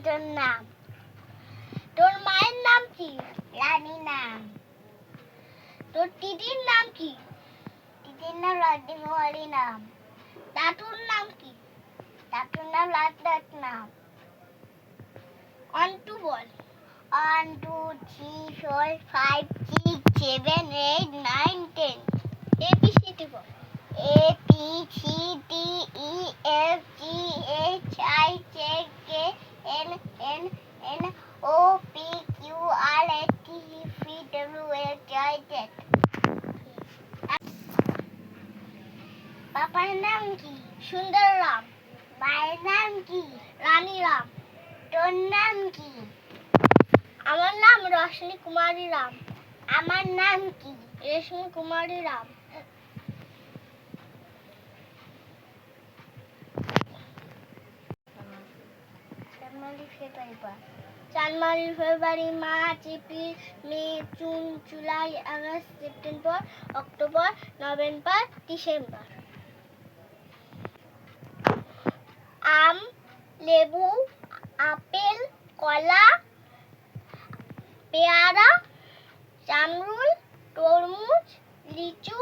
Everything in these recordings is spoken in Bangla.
তোর নাম? তোর মায়ের নাম কি? রানী নাম। তোর দিদির নাম কি? দিদির নাম রাজকুমারী নাম। দাদুর নাম কি? দাদুর নাম লাট নাম। 1 2 বল। 1 2 3 4 5 6 7 8 9 10 ABCD ball. A B C D E F G H I J K L M N O P Q R S T U V W X Y Z। পাপার নাম কি? সুন্দর রাম। মায়ের নাম কি? রানী রাম। তোর নাম কি? আমার নাম রোশনী কুমারী রাম। আমার নাম কি? Reshmi Kumari Ram. January, February, March, April, May, June, July, August, September, October, November, December. আম, লেবু, আপেল, কলা, পেয়ারা, জামরুল, তরমুজ, লিচু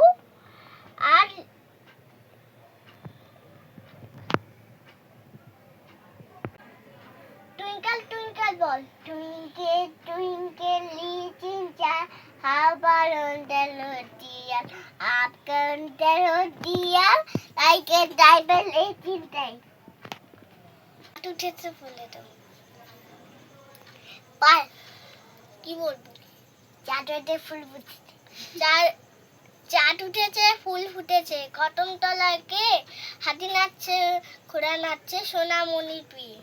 আর টুইঙ্কেল টুইঙ্কেল বল। Twinkle twinkle little star how about the little dear up the little dear like a diamond in day। উঠেছে বলে তো পার কি বলবো? চাঁদে ফুল ফুটেছে। চাঁদ উঠেছে, ফুল ফুটেছে, কদমতলায় কে? হাতি নাচছে, ঘোড়া নাচছে, সোনামণির বিয়ে।